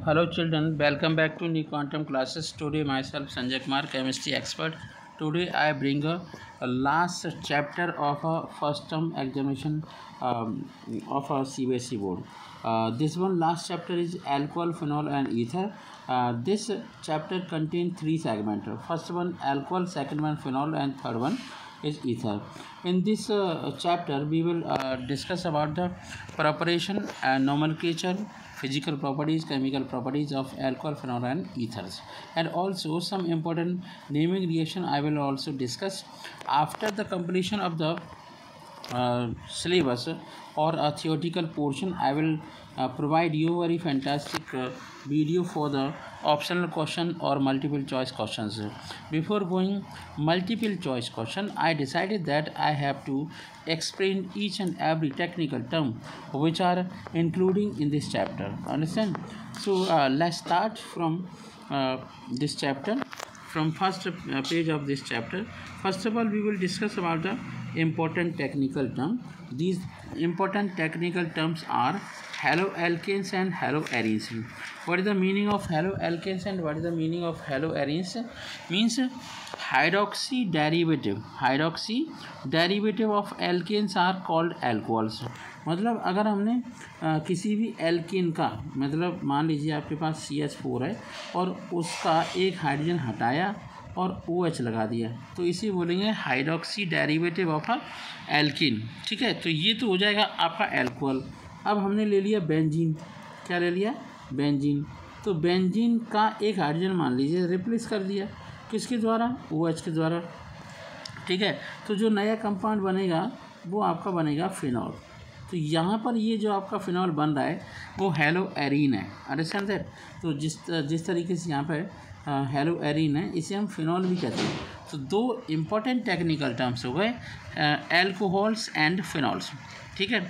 Hello children, welcome back to new quantum classes. Today myself Sanjay Kumar, chemistry expert. Today I bring a last chapter of a first term examination of a CBSE board. This one last chapter is alcohol, phenol and ether. This chapter contains three segments. First one alcohol, second one phenol and third one is ether. In this chapter we will discuss about the preparation and nomenclature, physical properties, chemical properties of alcohol, phenol and ethers, and also some important naming reaction I will also discuss. After the completion of the syllabus or a theoretical portion, I will provide you very fantastic video for the optional question or multiple choice questions. Before going multiple choice question, I decided that I have to explain each and every technical term which are including in this chapter. Understand? So let's start from this chapter, from first page of this chapter. First of all, we will discuss about the important technical term. These important technical terms are haloalkanes and haloarenes. What is the meaning of haloalkanes and what is the meaning of haloarenes? Means hydroxy derivative of alkanes are called alcohols. मतलब अगर हमने किसी भी alkene का, मतलब मान लीजिए आपके पास CH4 है और उसका एक हाइड्रोजन हटाया और OH लगा दिया, तो इसे बोलेंगे hydroxy derivative of a alkene. ठीक है, तो ये तो हो जाएगा आपका एल्कोहल. अब हमने ले लिया बेंजीन. क्या ले लिया? बेंजीन. तो बेंजीन का एक हाइड्रोजन मान लीजिए रिप्लेस कर दिया, किसके द्वारा? OH के द्वारा. ठीक है, तो जो नया कंपाउंड बनेगा वो आपका बनेगा फिनॉल. तो यहाँ पर ये जो आपका फिनॉल बन रहा है वो हेलोएरीन है. Understand that? तो जिस तरीके से यहाँ पर हेलोएरीन है, इसे हम फिनॉल भी कहते हैं. तो दो इम्पॉर्टेंट टेक्निकल टर्म्स हो गए, एल्कोहल्स एंड फिनॉल्स. ठीक है,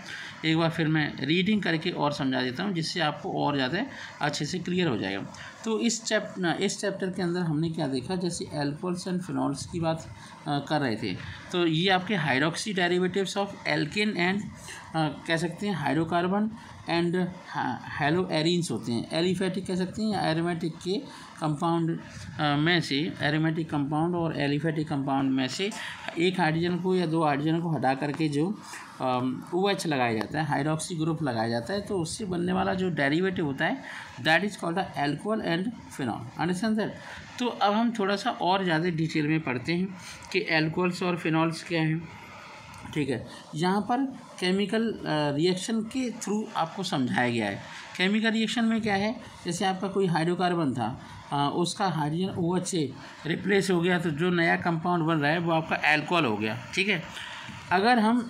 एक बार फिर मैं रीडिंग करके और समझा देता हूँ जिससे आपको और ज़्यादा अच्छे से क्लियर हो जाएगा. तो इस चैप्टर के अंदर हमने क्या देखा, जैसे एल्कोहल्स एंड फिनॉल्स की बात कर रहे थे, तो ये आपके hydroxy derivatives of alkene and कह सकते हैं हाइड्रोकार्बन एंड हेलोएरीन्स होते हैं. एलिफेटिक कह सकते हैं या एरोमेटिक के कंपाउंड में से, एरोमेटिक कंपाउंड और एलिफेटिक कंपाउंड में से एक हाइड्रोजन को या दो हाइड्रोजन को हटा करके जो OH लगाया जाता है, हाइड्रोक्सी ग्रुप लगाया जाता है, तो उससे बनने वाला जो डेरिवेटिव होता है that is called the alcohol and phenol. Understand that? तो अब हम थोड़ा सा और ज़्यादा डिटेल में पढ़ते हैं कि एल्कोहल्स और फिनॉल्स क्या हैं. ठीक है, यहाँ पर केमिकल रिएक्शन के थ्रू आपको समझाया गया है. केमिकल रिएक्शन में क्या है, जैसे आपका कोई हाइड्रोकार्बन था, उसका हाइड्रोजन OH से रिप्लेस हो गया, तो जो नया कंपाउंड बन रहा है वो आपका एल्कोहल हो गया. ठीक है, अगर हम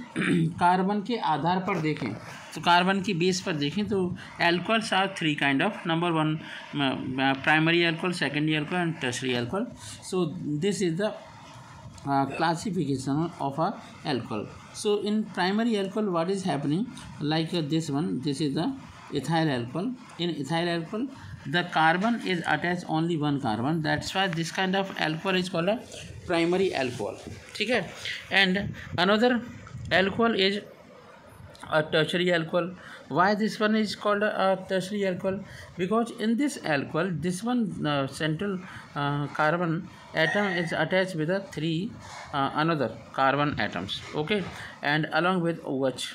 कार्बन के आधार पर देखें, तो कार्बन की बेस पर देखें, तो alcohols are three kind of. Number one primary alcohol, secondary alcohol and tertiary alcohol. So this is the classification of a alcohol. So in primary alcohol what is happening, like this one, this is the ethyl alcohol. In ethyl alcohol the carbon is attached only one carbon, that's why this kind of alcohol is called a primary alcohol. ठीक है, and another alcohol is a tertiary alcohol. Why this one is called a tertiary alcohol? Because in this alcohol, this one central carbon atom is attached with the three another carbon atoms, okay, and along with OH.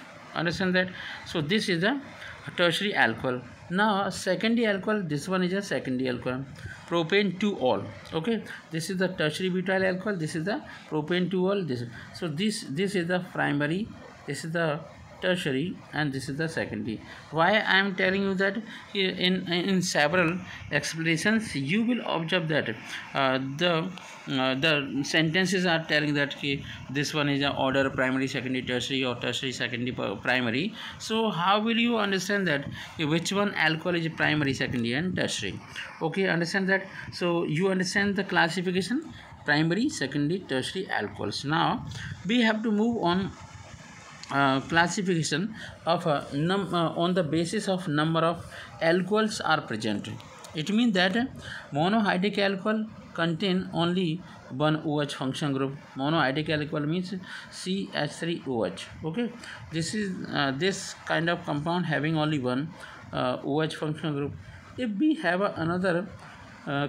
Understand that? So this is the tertiary alcohol. Now secondary alcohol, this one is a secondary alcohol, propane 2-ol. Okay, this is the tertiary butyl alcohol, this is the propane 2-ol. So this is the primary, this is the tertiary, and this is the secondary. Why I am telling you that? In several explanations you will observe that the sentences are telling that this one is a order primary, secondary, tertiary, or tertiary, secondary, primary. So how will you understand that which one alcohol is primary, secondary and tertiary? Okay, understand that? So you understand the classification, primary, secondary, tertiary alcohols. Now we have to move on classification of on the basis of number of alcohols are present. It means that monohydric alcohol contain only one OH function group. Monohydric alcohol means CH3OH. Okay, this is this kind of compound having only one OH function group. If we have another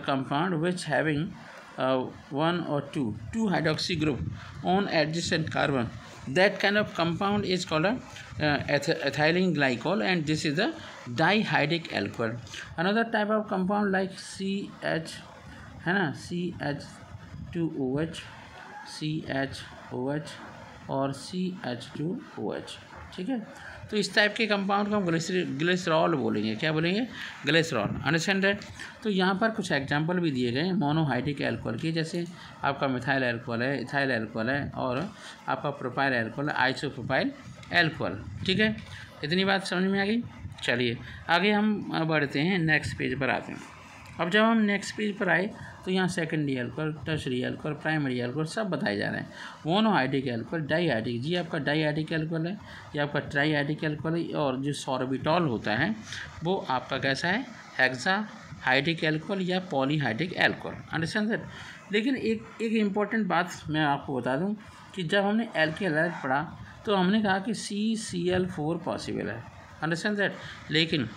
compound which having one or two hydroxy group on adjacent carbon, that kind of compound is called a ethylene glycol, and this is a dihydric alcohol. Another type of compound like CH है ना, CH2OH, CHOH और CH2OH, ठीक है। तो इस type के compound को हम ग्लिसरॉल बोलेंगे। क्या बोलेंगे? ग्लिसरॉल। Understand that. तो यहाँ पर कुछ एग्जांपल भी दिए गए मोनोहाइड्रिक अल्कोहल के, जैसे आपका मिथाइल अल्कोहल है, इथाइल अल्कोहल है, और आपका प्रोपाइल अल्कोहल है, आइसोप्रोपाइल अल्कोहल, ठीक है। इतनी बात समझ में आ गई। चलिए आगे हम बढ़ते हैं, नेक्स्ट पेज पर आते हैं। अब जब हम नेक्स्ट पेज पर आए तो यहाँ secondary alcohol, tertiary alcohol, primary alcohol सब बताए जा रहे हैं। मोनोहाइड्रिक अल्कोहल, डाईहाइड्रिक, जी आपका डाईहाइड्रिक अल्कोहल है, ये आपका ट्राईहाइड्रिक अल्कोहल है, और जो सॉर्बिटॉल होता है वो आपका कैसा है? हेक्साहाइड्रिक अल्कोहल या पॉलीहाइड्रिक अल्कोहल। Understand that. लेकिन एक इम्पॉर्टेंट बात मैं आपको बता दूं कि जब हमने एल्किल हैलाइड पढ़ा तो हमने कहा कि CCl4 पॉसिबल है। Understand that. लेकिन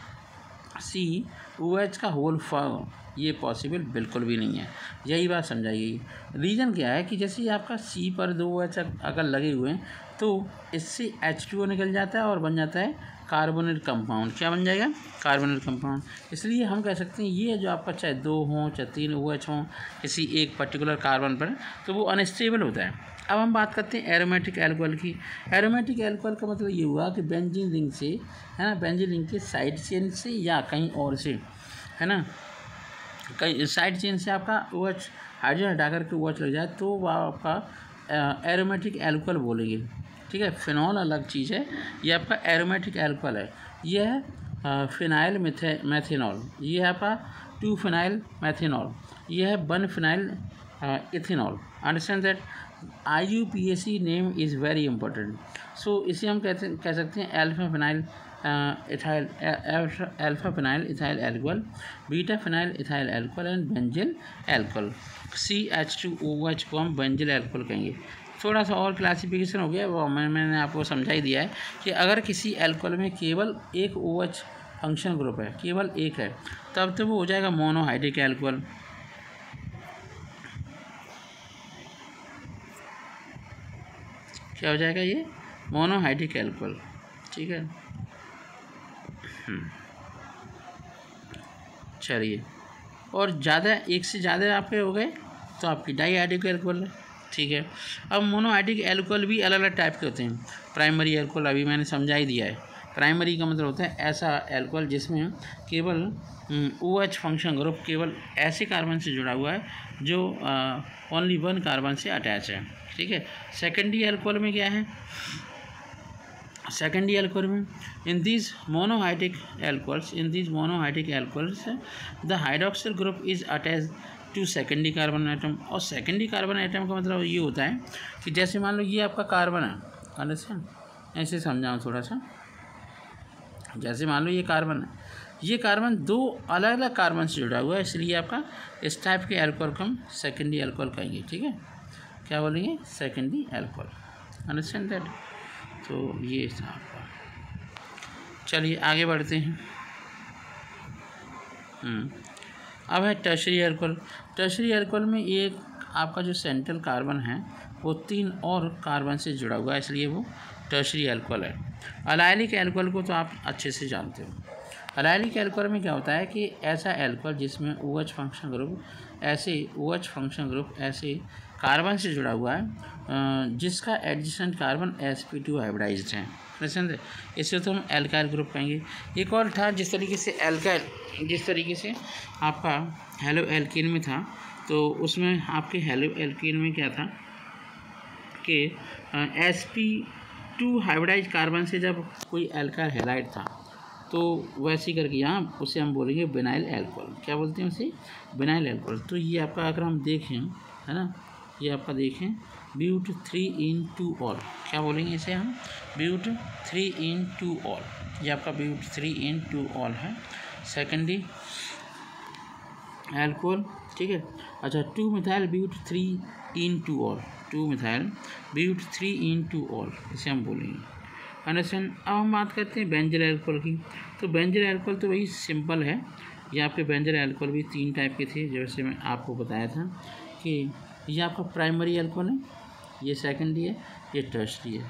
COH का होल फॉर्म ये पॉसिबल बिल्कुल भी नहीं है। यही बात समझाइए। रीज़न क्या है कि जैसे आपका C पर 2 OH अगर लगे हुए हैं तो इससे H2O निकल जाता है और बन जाता है कार्बोनेट कंपाउंड। क्या बन जाएगा? Carbonate compound. इसलिए हम कह सकते हैं ये जो आपका चाहे 2 हों चाहे 3 OH हों किसी एक पर्टिकुलर कार्बन पर, तो वो अनस्टेबल होता है। अब हम बात करते हैं एरोमेटिक अल्कोहल की। एरोमेटिक अल्कोहल का मतलब ये हुआ कि बेंजीन रिंग से, है ना, बेंजीन रिंग के साइड चेन से या कहीं और से, है ना, कहीं साइड चेन से आपका OH हाइड्रोजन हटा करके OH लग जाए तो वह आपका एरोमेटिक अल्कोहल बोलेंगे, ठीक है। फिनॉल अलग चीज़ है, ये आपका एरोमेटिक अल्कोहल है। यह है फिनाइल मैथेनॉल, ये है आपका 2 फिनाइल मैथेनॉल, ये है 1 phenyl ethanol. Understand that. IUPAC name is very important. So इसे हम कह सकते हैं alpha phenyl ethyl alcohol, beta phenyl ethyl alcohol and benzyl alcohol. CH2OH को हम बेंजिल अल्कोहल कहेंगे। थोड़ा सा और क्लासिफिकेशन हो गया, वो मैंने आपको समझा ही दिया है कि अगर किसी अल्कोहल में केवल एक OH फंक्शन ग्रुप है, केवल एक है, तब तो वो हो जाएगा मोनोहाइड्रिक अल्कोहल। क्या हो जाएगा? ये मोनोहाइड्रिक अल्कोहल, ठीक है। चलिए, और ज़्यादा एक से ज़्यादा आपके हो गए तो आपकी डाईहाइड्रिक अल्कोहल है, ठीक है। अब मोनोहाइड्रिक अल्कोहल भी अलग अलग टाइप के होते हैं। प्राइमरी अल्कोहल अभी मैंने समझा ही दिया है। प्राइमरी का मतलब होता है ऐसा अल्कोहल जिसमें केवल OH फंक्शन ग्रुप केवल ऐसे कार्बन से जुड़ा हुआ है जो ओनली 1 कार्बन से अटैच है, ठीक है। सेकेंडरी अल्कोहल में क्या है? सेकेंडरी अल्कोहल में in this monohydric alcohols the hydroxyl group is attach to secondary carbon item. और सेकेंडरी कार्बन आइटम का मतलब ये होता है कि जैसे मान लो ये आपका कार्बन है, अंडरस्टैंड, ऐसे समझाऊँ थोड़ा सा। जैसे मान लो ये कार्बन है, ये कार्बन 2 अलग अलग कार्बन से जुड़ा हुआ है, इसलिए आपका इस टाइप के अल्कोहल को हम सेकेंडरी अल्कोहल कहेंगे, ठीक है। क्या बोलेंगे? Secondary alcohol. Understand that. तो ये था आपका। चलिए आगे बढ़ते हैं। अब है टर्शरी अल्कोहल। टर्शरी अल्कोहल में एक आपका जो सेंट्रल कार्बन है वो 3 और कार्बन से जुड़ा हुआ है, इसलिए वो टर्शरी अल्कोहल है। अलाइलिक अल्कोहल को तो आप अच्छे से जानते हो। अलाइलिक अल्कोहल में क्या होता है कि ऐसा अल्कोहल जिसमें OH फंक्शन ग्रुप ऐसे कार्बन से जुड़ा हुआ है जिसका एडजेसेंट कार्बन sp2 हाइब्रिडाइज्ड है, समझे। इसे तो हम एल्काइल ग्रुप कहेंगे। एक और था जिस तरीके से आपका हेलो एल्कीन में था, तो उसमें आपके हेलो एल्कीन में क्या था कि sp2 हाइब्रिडाइज कार्बन से जब कोई एल्काइल हैलाइड था तो वैसे करके यहाँ उसे हम बोलेंगे विनाइल अल्कोहल। क्या बोलते हैं उसे? Vinyl alcohol. तो ये आपका अगर हम देखें, है ना, ये आपका देखें ब्यूट 3-in-2-ol। क्या बोलेंगे इसे हम? ब्यूट 3-in-2-ol। ये आपका ब्यूट 3-in-2-ol है, सेकेंडरी अल्कोहल, ठीक है। अच्छा, 2-methyl ब्यूट 3-in-2-ol, 2-methyl ब्यूट 3-in-2-ol इसे हम बोलेंगे। अंडरस्टैंड। अब हम बात करते हैं बेंजिल अल्कोहल की। तो बेंजिल अल्कोहल तो वही सिंपल है, ये आपके बेंजल अल्कोहल भी 3 टाइप के थे, जैसे मैं आपको बताया था कि ये आपका प्राइमरी अल्कोहल है, ये सेकेंडरी है, ये टर्शरी है।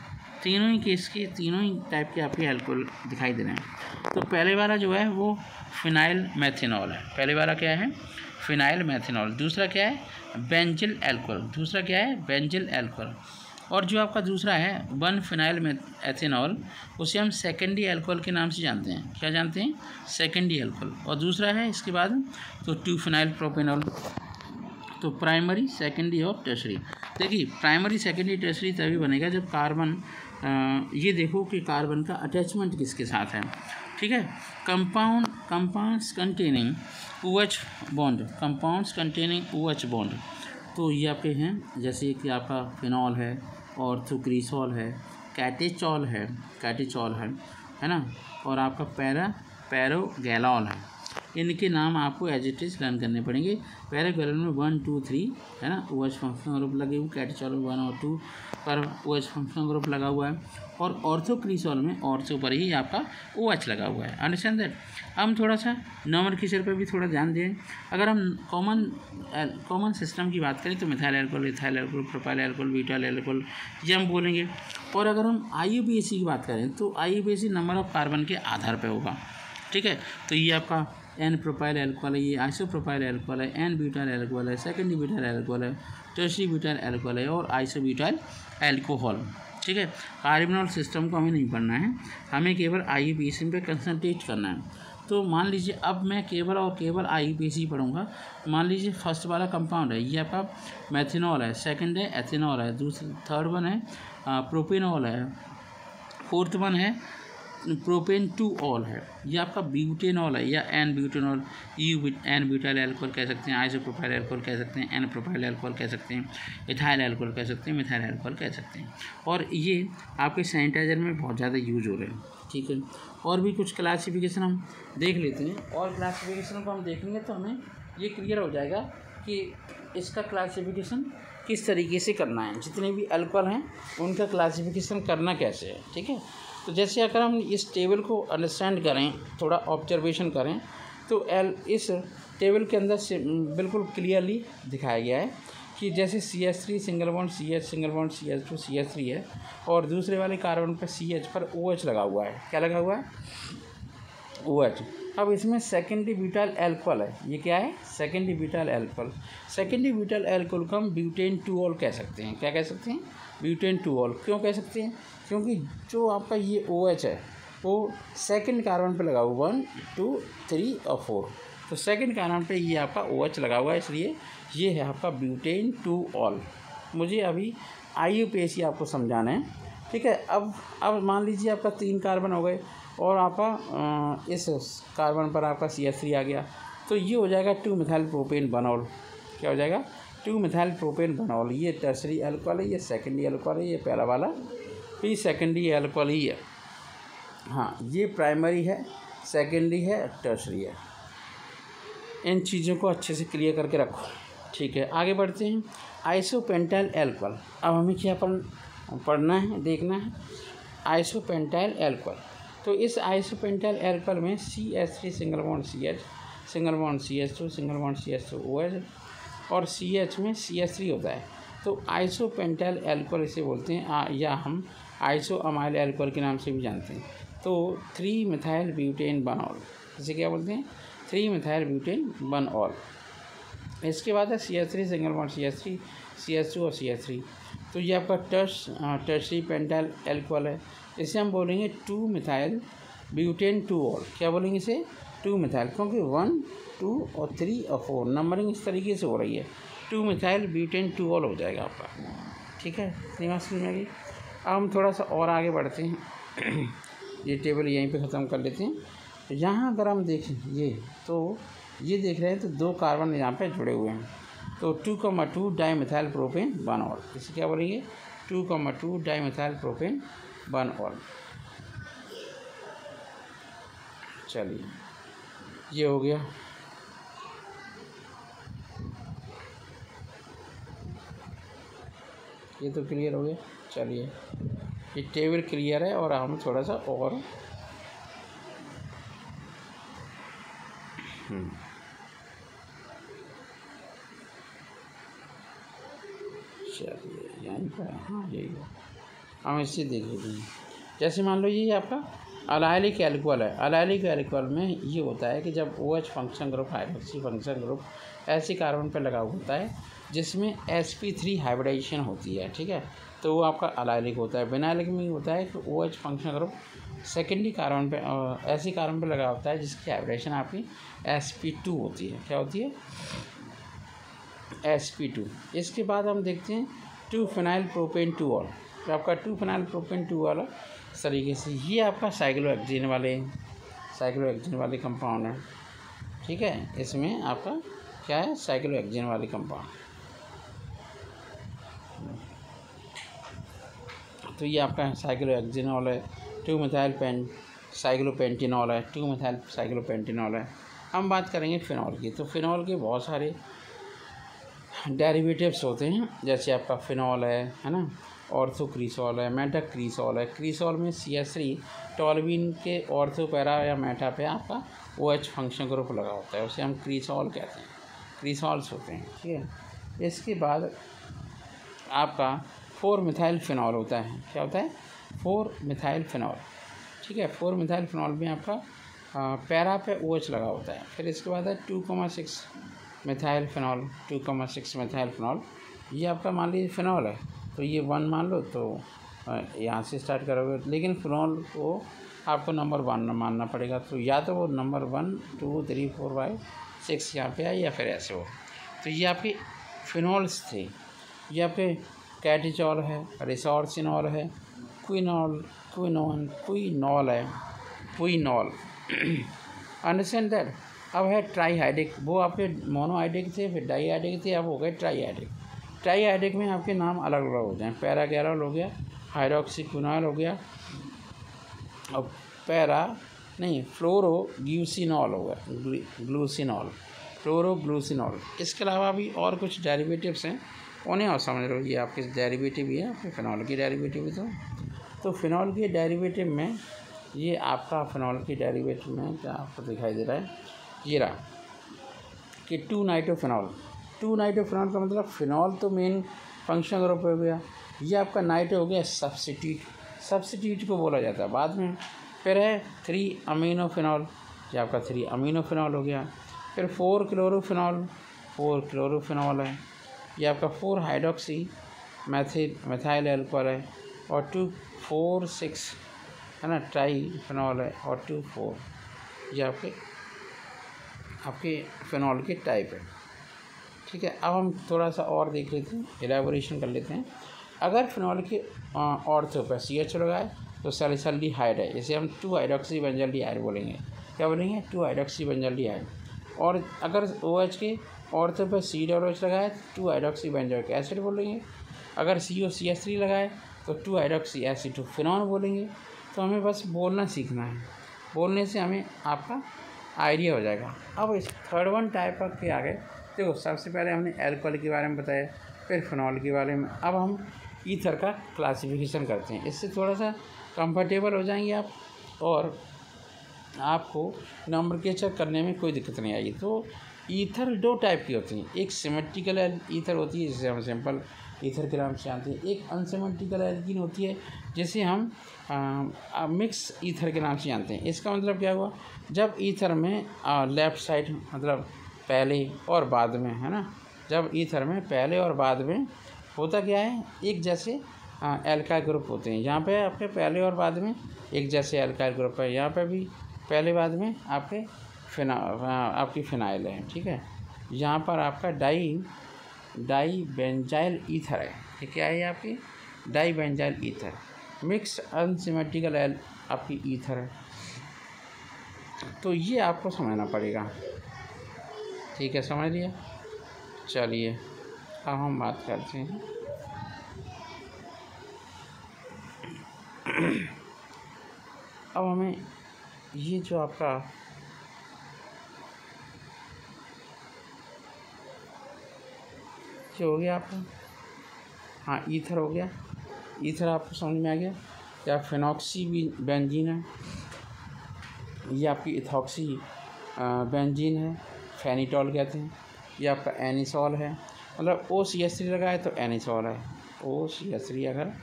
तीनों ही केस के तीनों ही टाइप के आपके अल्कोहल दिखाई दे रहे हैं। तो पहले वाला जो है वो फिनाइल मेथेनॉल है, पहले वाला क्या है, फिनाइल मेथेनॉल। दूसरा क्या है, बेंजिल अल्कोहल। दूसरा क्या है, बेंजिल अल्कोहल। और जो आपका दूसरा है 1 फिनाइल एथेनॉल, उसे हम सेकेंडरी अल्कोहल के नाम से जानते हैं। क्या जानते हैं, सेकेंडरी अल्कोहल। और दूसरा है इसके बाद तो 2 फिनाइल प्रोपेनॉल। तो प्राइमरी, सेकेंडरी और टर्शरी। देखिए प्राइमरी, सेकेंडरी, टर्शरी तभी बनेगा जब कार्बन, ये देखो कि कार्बन का अटैचमेंट किसके साथ है, ठीक है। Compounds containing OH bond, compounds containing OH bond, तो ये आपके हैं जैसे कि आपका फिनॉल है, ऑर्थोक्रिसॉल है, कैटेचॉल है ना, और आपका पैरागैलॉल है। इनके नाम आपको एज इट इज़ लर्न करने पड़ेंगे। पैरागैलॉल में 1 2 3 है ना, OH फंक्शनल ग्रुप लगे हुए, कैटेचॉल में 1 और 2 पर OH फंक्शनल ग्रुप लगा हुआ है, और ऑर्थोक्रिसॉल में ऑर्थो पर ही आपका OH लगा हुआ है। Understand that. हम थोड़ा सा नोमेनक्लेचर पर भी थोड़ा ध्यान दें। अगर हम कॉमन सिस्टम की बात करें तो methyl alcohol, ethyl alcohol, propyl alcohol, butyl alcohol, ये हम बोलेंगे। और अगर हम IUPAC की बात करें तो IUPAC नंबर ऑफ कार्बन के आधार पर होगा, ठीक है। तो ये आपका N प्रोपाइल अल्कोहल है, ये आइसोप्रोपाइल अल्कोहल है, N ब्यूटाइल अल्कोहल है, सेकेंडरी ब्यूटाइल अल्कोहल है, टर्शरी ब्यूटाइल अल्कोहल है, और आइसोब्यूटाइल अल्कोहल, ठीक है। कार्बोनॉल सिस्टम को हमें नहीं पढ़ना है, हमें केवल IUPAC पे कंसंट्रेट करना है। तो मान लीजिए अब मैं केवल और केवल IUPAC पढ़ूंगा। मान लीजिए फर्स्ट वाला कंपाउंड है, ये आपका मेथेनॉल है, सेकंड है एथेनॉल है, थर्ड वन है प्रोपेनॉल है, फोर्थ वन है प्रोपेन टू ऑल है, ये आपका ब्यूटेनॉल है या N butanol, N butyl alcohol कह सकते हैं, आइसोप्रोपाइल अल्कोहल कह सकते हैं, एन प्रोपाइल अल्कोहल कह सकते हैं, इथाइल अल्कोहल कह सकते हैं, मिथाइल अल्कोहल कह सकते हैं। और ये आपके सैनिटाइजर में बहुत ज़्यादा यूज हो रहे हैं, ठीक है। और भी कुछ क्लासिफिकेशन हम देख लेते हैं, और क्लासिफिकेशन को हम देखेंगे तो हमें ये क्लियर हो जाएगा कि इसका क्लासिफिकेशन किस तरीके से करना है, जितने भी अल्कोहल हैं उनका क्लासिफिकेशन करना कैसे है, ठीक है। तो जैसे अगर हम इस टेबल को अंडरस्टैंड करें, थोड़ा ऑब्जर्वेशन करें, तो इस टेबल के अंदर से बिल्कुल क्लियरली दिखाया गया है कि जैसे CH3 single bond CH, single bond CH2 CH3 है, और दूसरे वाले कार्बन पर CH पर OH लगा हुआ है। क्या लगा हुआ है, OH। अब इसमें सेकेंडरी ब्यूटाइल अल्कोहल है, ये क्या है, secondary butyl alcohol. Secondary butyl alcohol को हम ब्यूटेन 2ऑल कह सकते हैं। क्या कह सकते हैं, ब्यूटेन 2ऑल। क्यों कह सकते हैं, क्योंकि जो आपका ये OH है वो सेकंड कार्बन पे लगा हुआ 1 2 3 और 4, तो सेकंड कार्बन पे ये आपका OH लगा हुआ है, इसलिए ये है आपका ब्यूटेन 2ऑल। मुझे अभी IUPAC आपको समझाना है, ठीक है। अब मान लीजिए आपका 3 कार्बन हो गए और आपका इस कार्बन पर आपका CH3 आ गया, तो ये हो जाएगा 2 मिथाइल प्रोपेन बनॉल। क्या हो जाएगा, 2 मिथाइल प्रोपेन बनॉल। ये टर्शरी अल्कोहल है, ये सेकेंडरी अल्कोहल है, ये पहला वाला भी सेकेंडरी अल्कोहल ही है। हाँ, ये प्राइमरी है, सेकेंडरी है, टर्शरी है। इन चीज़ों को अच्छे से क्लियर करके रखो, ठीक है। आगे बढ़ते हैं, आइसोपेंटाइल अल्कोहल। अब हमें क्या पढ़ना है, देखना है, आइसोपेंटाइल अल्कोहल। तो इस आइसोपेंटाइल अल्कोहल में CH3 single bond CH, single bond CH2, single bond CH2 OH, और CH में CH3 होता है। तो आइसोपेंटाइल अल्कोहल इसे बोलते हैं, या हम आइसोअमाइल अल्कोहल के नाम से भी जानते हैं। तो 3 मिथाइल ब्यूटेन बनॉल, इसे क्या बोलते हैं, 3 मिथाइल ब्यूटेन बनॉल। इसके बाद है CH3 single bond CH3, CH2 और CH3। तो ये आपका टर्शरी पेंटाइल अल्कोहल है, इसे हम बोलेंगे 2 मिथाइल ब्यूटेन 2ऑल। क्या बोलेंगे इसे, 2 मिथाइल, क्योंकि 1 2 और 3 और 4 नंबरिंग इस तरीके से हो रही है, 2 मिथाइल ब्यूटेन 2ऑल हो जाएगा आपका, ठीक है। दिमाग समझ में आ गई। अब हम थोड़ा सा और आगे बढ़ते हैं, ये टेबल यहीं पे ख़त्म कर लेते हैं। तो यहाँ अगर हम देखें ये, तो ये देख रहे हैं तो 2 कार्बन यहाँ पे जुड़े हुए हैं, तो 2,2 डाईमिथाइल प्रोपेन बनॉल, इसे क्या बोलेंगे, 2,2 डाईमिथाइल प्रोपेन बनॉल। चलिए, ये हो गया। ये तो क्लियर हो गया। चलिए, ये टेबल क्लियर है, और हम थोड़ा सा और चलिए यहीं पर, हाँ यही है, हम इससे देख लेते हैं। जैसे मान लो ये आपका अलाइलिक एल्कोहल है। अलाइलिक एल्कोहल में ये होता है कि जब OH function group, hydroxy function group ऐसे कार्बन पर लगा होता है जिसमें sp3 हाइब्रिडाइजेशन होती है, ठीक है, तो वो आपका अलाइलिक होता है। विनाइलिक में होता है कि OH function group secondary carbon पे ऐसी कार्बन पे लगा होता है जिसकी हाइब्रिडेशन आपकी sp2 होती है। क्या होती है? sp2। इसके बाद हम देखते हैं 2-फिनाइल प्रोपेन 2ऑल। तो आपका 2-फिनाइल प्रोपेन 2ऑल इस तरीके से ये आपका साइक्लोहेक्सेन वाले कंपाउंड है, ठीक है। इसमें आपका क्या है? साइक्लोहेक्सेन वाले कंपाउंड। तो ये आपका साइक्लोहेक्सेनॉल है, 2-मिथाइल साइक्लोपेंटेनॉल है, 2-मिथाइल साइक्लोपेंटेनॉल है। हम बात करेंगे फिनॉल की। तो फिनॉल के बहुत सारे डेरिवेटिव्स होते हैं, जैसे आपका फिनॉल है ना, ऑर्थोक्रीसॉल है, मेटाक्रीसॉल है। क्रीसॉल में CH3 टॉल्यूइन के ऑर्थो पैरा या मेटा पे आपका OH फंक्शन ग्रुप लगा होता है, उसे हम क्रीसॉल कहते हैं, क्रीसॉल्स होते हैं, ठीक है। इसके बाद आपका 4-मिथाइल फिनॉल होता है। क्या होता है? 4-मिथाइल फिनॉल, ठीक है। 4-मिथाइल फिनॉल में आपका पैरा पे OH लगा होता है। फिर इसके बाद है 2,6 मिथाइल फिनॉल, 2,6 मिथाइल फिनॉल। ये आपका मान लीजिए फिनॉल है, तो ये 1 मान लो, तो यहाँ से स्टार्ट करोगे, लेकिन फिनॉल को आपको नंबर 1 मानना पड़ेगा। तो या तो वो नंबर 1, 2, 3, 4, 5, 6 यहाँ पे आए, या फिर ऐसे हो। तो ये आपके फिनॉल्स थे। ये आपके कैटिचॉल है, रिसोर्सिनॉल है, क्विनॉल है, क्विनॉल। Understand that. अब है ट्राईहाइड्रिक। वो आपके मोनोहाइड्रिक थे, फिर डाईहाइड्रिक थे, अब हो गए ट्राईहाइड्रिक। ट्राईहाइड्रिक में आपके नाम अलग अलग हो जाए। पैरागैरल हो गया, हाइड्रोक्सीक्विनॉल हो गया, और फ्लोरोग्लूसिनॉल हो गया, फ्लोरोग्लूसिनॉल। इसके अलावा भी और कुछ डेरिवेटिव्स हैं, उन्हें और समझ लो। ये आपके डेरिवेटिव भी है, आपके फिनॉल की डेरिवेटिव भी। तो फिनॉल के डेरिवेटिव में ये आपका फिनॉल की डेरिवेटिव में क्या आपको दिखाई दे रहा है? ये रहा कि 2-नाइट्रोफिनॉल। 2-नाइट्रोफिनॉल का मतलब फिनॉल तो मेन फंक्शन ग्रुप हो गया, ये आपका नाइट्रो हो गया सब्स्टिट्यूट को बोला जाता है बाद में। फिर है 3-अमीनोफिनॉल, ये आपका 3-अमीनोफिनॉल हो गया। फिर 4-क्लोरोफिनॉल है, ये आपका 4-हाइड्रोक्सी मिथाइल एल्कोहल है, और 2,4,6 है ना, ट्राईफिनॉल है, और 2,4 ये आपके फिनॉल के टाइप है, ठीक है। अब हम थोड़ा सा और देख लेते हैं, एलेबोरेशन कर लेते हैं। अगर फिनॉल के ऑर्थो पर CH लगाए तो सैलिसल्डिहाइड है, इसे हम 2-हाइड्रोक्सी बेंजल्डिहाइड बोलेंगे। क्या बोलेंगे? 2-हाइड्रोक्सी बेंजल्डिहाइड। और अगर OH के ऑर्थो पर C+H लगाए तो 2-हाइड्रोक्सी बेंजोइक एसिड बोलेंगे। अगर COCH3 लगाए तो 2-हाइड्रोक्सी एसिटोफिनॉल बोलेंगे। तो हमें बस बोलना सीखना है, बोलने से हमें आपका आइडिया हो जाएगा। अब इस थर्ड वन टाइप के आगे देखो, सबसे पहले हमने एल्कोहल के बारे में बताया, फिर फिनॉल के बारे में। अब हम ईथर का क्लासिफिकेशन करते हैं, इससे थोड़ा सा कंफर्टेबल हो जाएंगे आप, और आपको नंबरकेचर करने में कोई दिक्कत नहीं आएगी। तो ईथर 2 टाइप की होती हैं, एक सिमेट्रिकल ईथर होती है जिसे हम सिंपल ईथर के नाम से जानते हैं, एक अनसिमेट्रिकल एल्कीन होती है जिसे हम मिक्स ईथर के नाम से जानते हैं। इसका मतलब क्या हुआ? जब ईथर में लेफ़्ट साइड मतलब पहले और बाद में, है ना, जब ईथर में पहले और बाद में होता क्या है, एक जैसे एल्काइल ग्रुप होते हैं। यहाँ पे आपके पहले और बाद में एक जैसे एल्काइल ग्रुप है, यहाँ पे भी पहले बाद में आपके आपकी फिनाइल है, ठीक है। यहाँ पर आपका डाई बेंजाइल ईथर है, ये क्या है? आपकी di benzyl ether, mix unsymmetrical आपकी ईथर है। तो ये आपको समझना पड़ेगा, ठीक है, समझ लिया। चलिए अब हम बात करते हैं अब हमें ये जो आपका हो गया आपका, हाँ, ईथर हो गया। ईथर आपको समझ में आ गया। या फिनॉक्सी बेंजीन है, ये आपकी इथॉक्सी बेंजीन है, फेनिटॉल कहते हैं। ये आपका एनिसॉल है, मतलब OCH3 लगा है तो एनिसॉल है। OCH3 अगर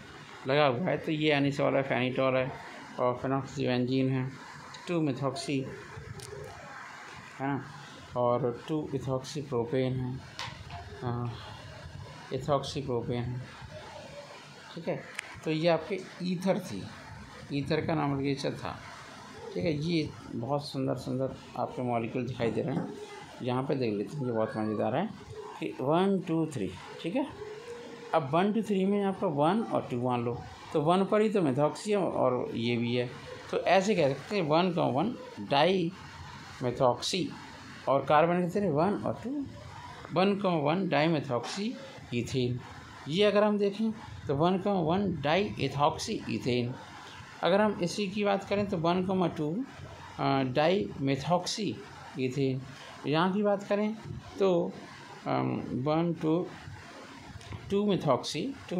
लगा हुआ है तो ये एनिसॉल है, फेनिटॉल है, और फेनॉक्सीबेंजीन है, 2-मेथॉक्सी है ना, और 2-इथॉक्सीप्रोपेन है, इथॉक्सीप्रोपेन है। ठीक है, तो ये आपके ईथर थी, ईथर का नॉमेनक्लेचर था। ठीक है, ये बहुत सुंदर सुंदर आपके मॉलिक्यूल दिखाई दे रहे हैं। यहाँ पे देख लेते हैं, ये बहुत मज़ेदार है कि 1 2 3। ठीक है, अब 1 2 3 में आपका 1 और 2 मान लो, तो 1 पर ही तो मेथॉक्सी है और ये भी है, तो ऐसे कह सकते हैं 1,1 डाई मेथॉक्सी, और कार्बन कितने 1 और 2, 1,1 डाई मेथॉक्सी ईथेन। ये अगर हम देखें तो 1,1 डाई इथॉक्सी ईथेन। अगर हम इसी की बात करें तो 1,2 डाई मेथॉक्सी ईथेन। यहाँ की बात करें तो 2 methoxy 2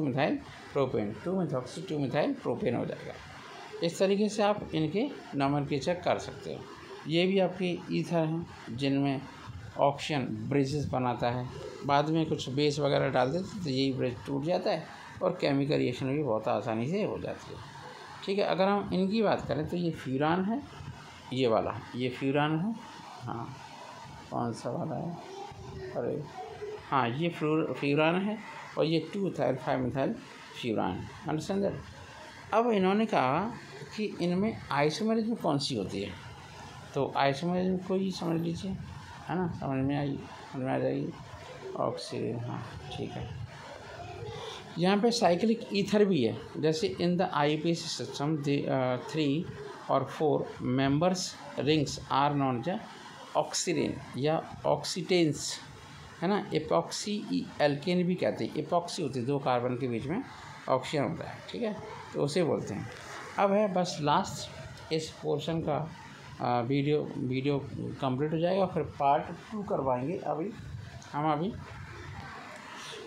methyl propane, 2 methoxy 2 methyl propane हो जाएगा। इस तरीके से आप इनके नॉमेनक्लेचर कर सकते हो। ये भी आपके ईथर हैं जिनमें ऑक्सीजन ब्रिजेस बनाता है, बाद में कुछ बेस वगैरह डाल देते तो यही ब्रिज टूट जाता है और केमिकल रिएक्शन भी बहुत आसानी से हो जाती है। ठीक है, अगर हम इनकी बात करें तो ये फ्यूरान है, ये वाला ये फ्यूरान है। हाँ, कौन सा वाला है, अरे हाँ, ये फ्यूरान है, और ये 2-इथाइल-5-मिथाइल फ्यूरान है। Understand that. अब इन्होंने कहा कि इनमें आइसोमेरिज्म कौन सी होती है, तो आइसोमेरिज्म को ही समझ लीजिए, है ना, समझ में आ जाएगी। ऑक्सीजन, हाँ ठीक है। यहाँ पे साइक्लिक ईथर भी है, जैसे इन द IUPAC सिस्टम 3 और 4 members rings are known as oxetane या ऑक्सीटेंस, है ना। एपॉक्सी एल्केन भी कहते हैं, एपॉक्सी होती है 2 कार्बन के बीच में ऑक्सीजन होता है। ठीक है, तो उसे बोलते हैं। अब है बस लास्ट इस पोर्शन का वीडियो कंप्लीट हो जाएगा, फिर पार्ट 2 करवाएंगे। अभी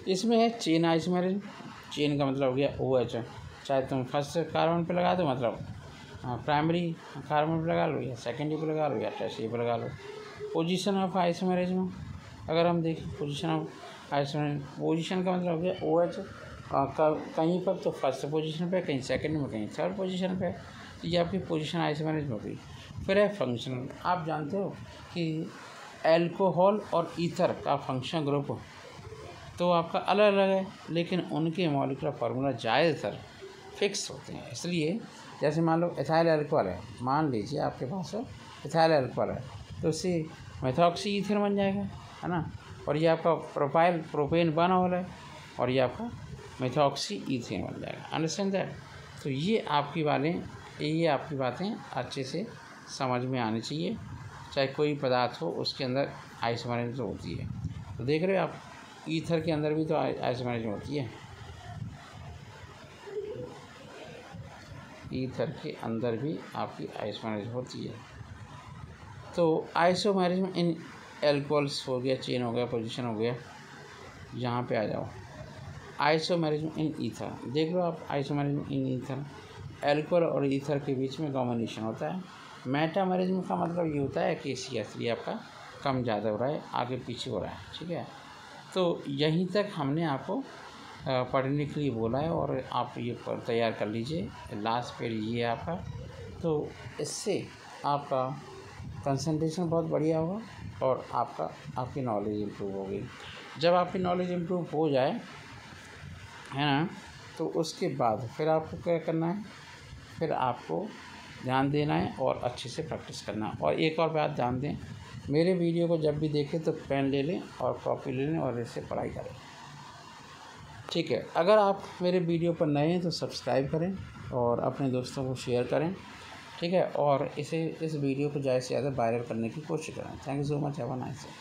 इसमें है चेन आइसोमेरिज्म। चेन का मतलब हो गया OH, चाहे तुम फर्स्ट कार्बन पे लगा दो, मतलब प्राइमरी कार्बन पे लगा लो, या सेकेंडरी पे लगा लो, या टर्शियरी पे लगा लो। पोजीशन ऑफ आइसोमेरिज्म अगर हम देखें, पोजीशन ऑफ आइसोमेरिज्म, पोजीशन का मतलब हो गया OH, कहीं पर तो फर्स्ट पोजीशन पे, कहीं सेकंड में, कहीं थर्ड पोजीशन पे, तो ये आपकी पोजीशन आइसोमेरिज्म हो गई। फिर है फंक्शन। आप जानते हो कि एल्कोहल और ईथर का फंक्शन ग्रुप तो आपका अलग अलग है, लेकिन उनके मॉलिक्यूलर फार्मूला ज़्यादातर फिक्स होते हैं। इसलिए जैसे मान लो इथाइल अल्कोहल है, मान लीजिए आपके पास इथाइल अल्कोहल है, तो उससे मेथॉक्सी ईथर बन जाएगा, है ना, और ये आपका प्रोपेन बनॉल है, और ये आपका मेथॉक्सी ईथेन बन जाएगा। Understand that. तो ये आपकी बातें अच्छे से समझ में आनी चाहिए। चाहे कोई पदार्थ हो, उसके अंदर आइसोमेरिज्म तो होती है। तो देख रहे हो आप, ईथर के अंदर भी तो आइसोमेरिज्म होती है, ईथर के अंदर भी आपकी आइसोमेरिज्म होती है। तो आइसोमेरिज्म इन एल्कोहल्स हो गया, चेन हो गया, पोजीशन हो गया। यहाँ पे आ जाओ, आइसोमेरिज्म इन ईथर देख लो आप। आइसोमेरिज्म इन ईथर, एल्कोहल और ईथर के बीच में कॉम्बिनेशन होता है। मेटामेरिज्म का मतलब ये होता है कि CH3 आपका कम ज़्यादा हो रहा है, आगे पीछे हो रहा है। ठीक है, तो यहीं तक हमने आपको पढ़ने के लिए बोला है, और आप ये तैयार कर लीजिए। लास्ट पेज ये आपका, तो इससे आपका कंसंट्रेशन बहुत बढ़िया होगा, और आपकी नॉलेज इम्प्रूव होगी। जब आपकी नॉलेज इम्प्रूव हो जाए, है ना, तो उसके बाद फिर आपको क्या करना है, फिर आपको ध्यान देना है और अच्छे से प्रैक्टिस करना है। और एक और बात ध्यान दें, मेरे वीडियो को जब भी देखें तो पेन ले लें और कॉपी ले लें और इससे पढ़ाई करें। ठीक है, अगर आप मेरे वीडियो पर नए हैं तो सब्सक्राइब करें और अपने दोस्तों को शेयर करें। ठीक है, और इस वीडियो को ज़्यादा से ज़्यादा वायरल करने की कोशिश करें। Thank you so much, have a nice day.